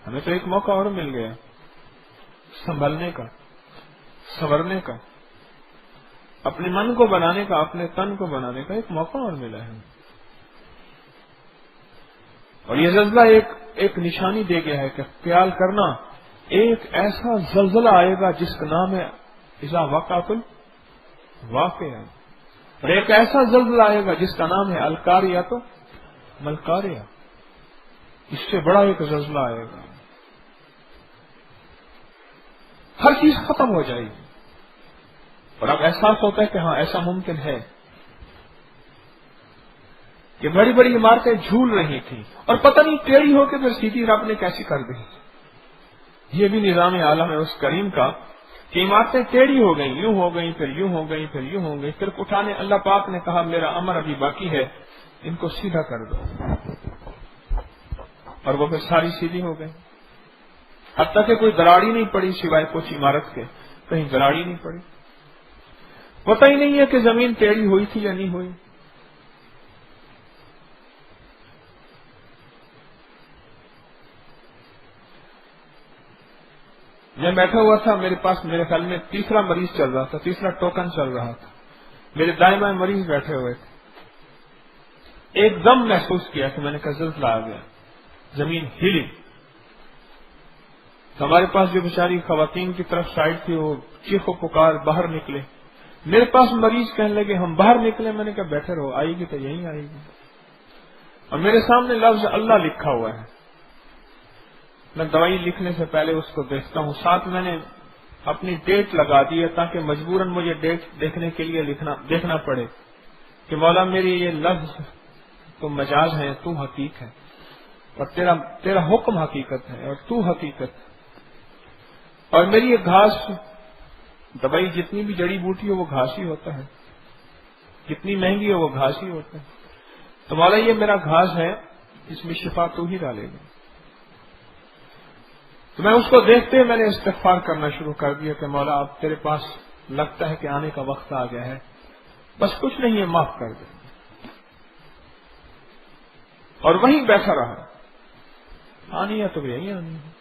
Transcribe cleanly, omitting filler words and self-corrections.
ہمیں تو ایک موقع اور مل گیا سنبھلنے کا، سنورنے کا، اپنے من کو بنانے کا، اپنے تن کو بنانے کا ایک موقع اور ملا ہے. اور یہ زلزلہ ایک نشانی دے گیا ہے کہ خیال کرنا ایک ایسا زلزلہ آئے گا جس کا نام ہے اذا وقعت الواقعہ، اور ایک ایسا زلزلہ آئے گا جس کا نام ہے القاریہ ملقاریہ. اس سے بڑا ایک زلزلہ آئے گا، ہر چیز ختم ہو جائے گی. اور اب احساس ہوتا ہے کہ ہاں ایسا ممکن ہے کہ بڑی بڑی عمارتیں جھول رہی تھیں اور پتہ نہیں ٹیڑھی ہو کے پھر سیدھی رب نے کیسی کر دی. یہ بھی نظام عالم ہے اس کریم کا کہ عمارتیں ٹیڑھی ہو گئیں، یوں ہو گئیں، پھر یوں ہو گئیں، پھر یوں ہو گئیں، پھر اٹھانے اللہ پاک نے کہا میرا امر ابھی باقی ہے، ان کو سیدھا کر دو، اور وہ پھر ساری سیدھی ہو گئی. حتیٰ کہ کوئی دراڑی نہیں پڑی سوائے کچھ عمارت کے، کہیں دراڑی نہیں پڑی. پتہ ہی نہیں ہے کہ زمین ٹیڑھی ہوئی تھی یا نہیں ہوئی. میں بیٹھا ہوا تھا، میرے پاس میرے خیال میں تیسرا مریض چل رہا تھا، تیسرا ٹوکن چل رہا تھا. میرے دائیں بائیں مریض بیٹھے ہوئے تھے. ایک دم محسوس کیا کہ میں نے کہا زلزلہ آ گیا، زمین ہلی. تو ہمارے پاس جو بیچاری خواتین کی طرف سائڈ تھی وہ چیخ و پکار باہر نکلے. میرے پاس مریض کہنے لگے ہم باہر نکلے. میں نے کہا بیٹھے رہو، آئے گی تو یہیں آئے گی. اور میرے سامنے لفظ اللہ لکھا ہوا ہے. میں دوائی لکھنے سے پہلے اس کو دیکھتا ہوں، ساتھ میں نے اپنی ڈیٹ لگا دی ہے تاکہ مجبوراً مجھے ڈیٹ دیکھنے کے لیے دیکھنا پڑے کہ مولا میری یہ لفظ تو مجاز ہے، تو حقیق ہے، اور تیرا حکم حقیقت ہے اور تو حقیقت. اور میری یہ گھاس دوائی جتنی بھی جڑی بوٹی ہے وہ گھاس ہی ہوتا ہے، جتنی مہنگی ہے وہ گھاس ہی ہوتا ہے. تو مولا یہ میرا گھاس ہے، اس میں شفا تو ہی ڈالے گا. تو میں اس کو دیکھتے میں نے استغفار کرنا شروع کر دیا کہ مولا اب تیرے پاس لگتا ہے کہ آنے کا وقت آ گیا ہے، بس کچھ نہیں ہے، معاف کر دے. اور وہیں بیٹھا رہا. آنی ہے تو یہی آنی ہے.